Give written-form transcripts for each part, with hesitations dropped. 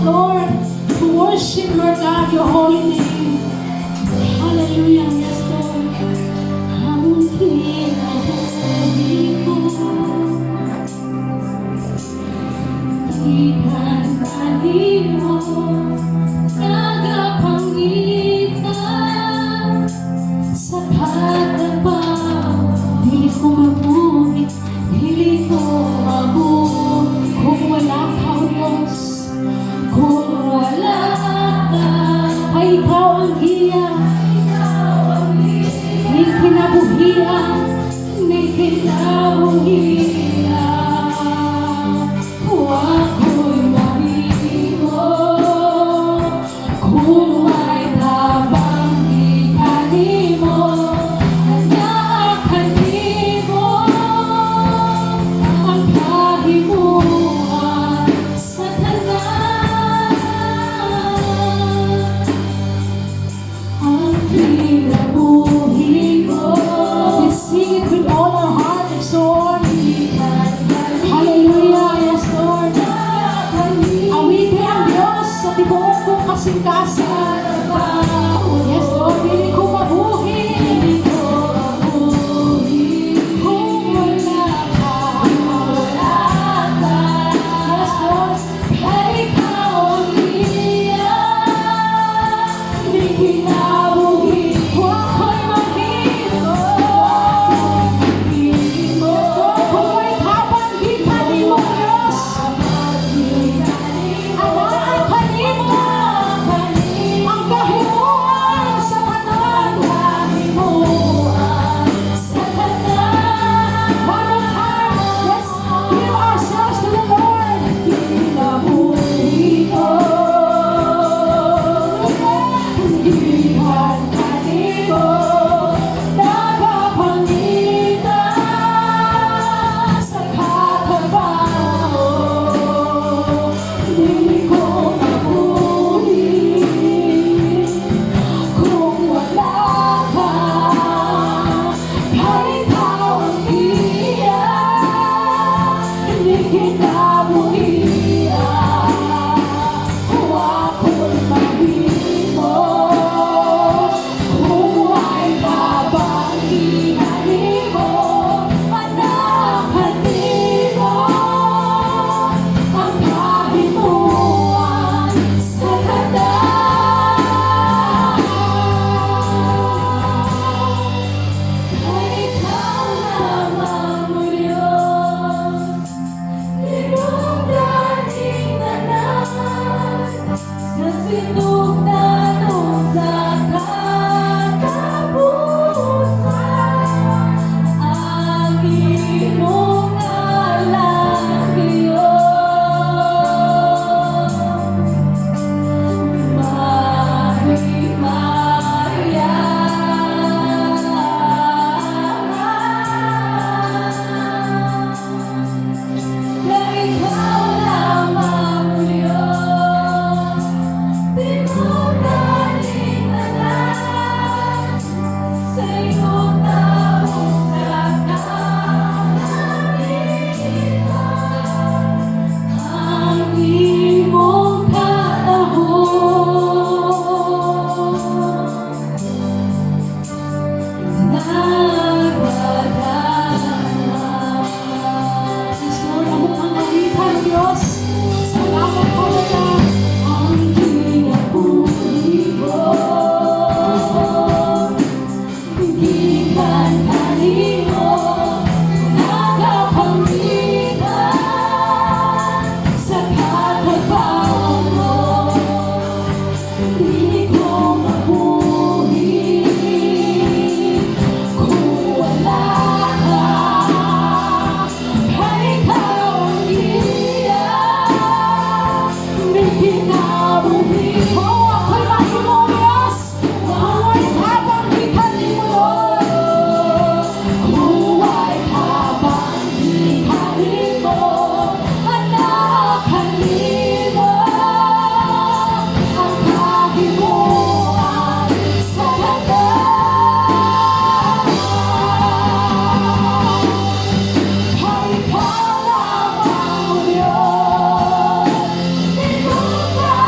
Lord, to worship, Lord God, your holy name. Hallelujah. Yes, Lord. Ang kinabuhi ko, ikantahin mo, nagapangitan, sapat na ba? Dili ko mabuhi, dili ko mabuhi, kung wala ka, O Diyos. Kung wala ka, ay ikaw ang giya. Ni kinabuhian, ni kinabuhian. Ako'y mahimo, kung may tabang ikanin mo, anyakanin mo, ang kahimuan sa tanan. Ang kinabuhi ko, we sing it with all our heart and soul. Hallelujah, yes Lord. Awitin ang Diyos sa tibuok kong kasingkasan. Yes Lord, hindi ko mabuhi. Kung wala ka, yes Lord, kay ikaw ang iyan. Hindi kinabuhi ko, ako'y mahimo. Yes Lord, kung may habang ikanin mo, Diyos, anaakanin mo ang kahimuan sa kanan. Sa kanan. One more time, let's give ourselves to the Lord. Kinabuhi ko, ikantanin mo, nagapangitan, sapat na ba? Hindi ko mabuhi, kung wala ka, kay ikaw ang iyan. Hindi kinabuhian, kung ako'y mahimo, kung may tabang ikanin mo, anakanin mo, ang kahimuan sa kanan. Kay ikaw lamang, O Diyos, tinungdaning nanan, sa sinugdanong sa katapusan, ang iyong ngalan, Diyos. Kay ikaw lamang, O Diyos, tinungdaning nanan, sa iyong taong kapangyarihan, ang imong katahon. Yes, Lord, among ang awitan, Diyos. Salamat po na ang kinabuhi ko. Ikantanin mo, nagapangitan, sa katapawan mo. Hindi ko mabuhi, kung wala ka, kay ikaw ang iyan. Hindi kinabuhi ko, ako'y mahimo, Diyos, kung may habang ikanin mo, Lord. Kung may habang ikanin mo, anakanin mo, ang kahimuan sa kanan. Kay ikaw lamang, O Diyos, tinungdaning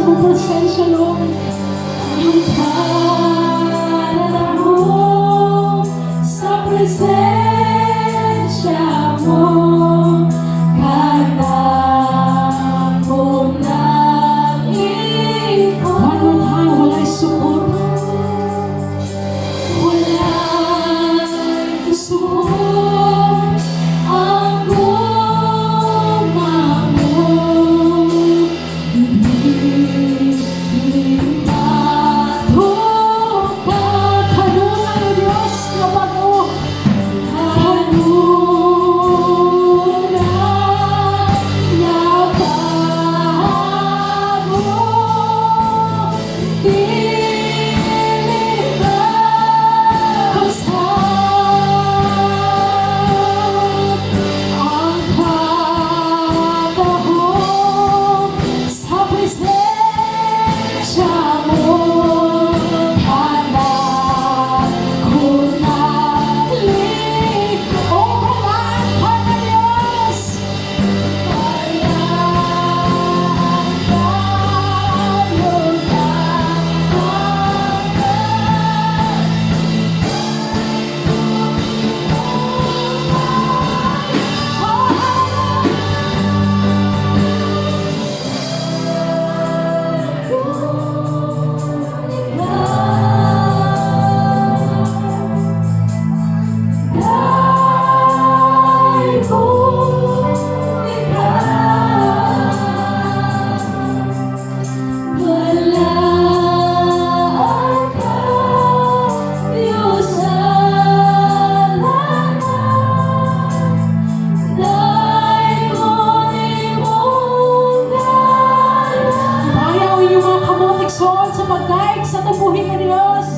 sa mong presensya, Lord. Ang panahon sa presensya mo, kailangan ko nang ikaw. One more time, wala'y sukot. Wala'y sukot ang guma mo. Hindi matuka. Kanunay o Diyos na bago. Kanunay na bago. Dilim ang panahon sa presensya mo. Hanap ko na liko. O kalaan ka na Diyos. Kalaan tayo sa Bayaw inyong mga kamotik soon sa pagdaig sa tubuhin ng Diyos.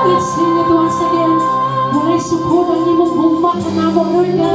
Let's sing it once again. Wala'y sukod ang imong bugma kanamo, Lord God.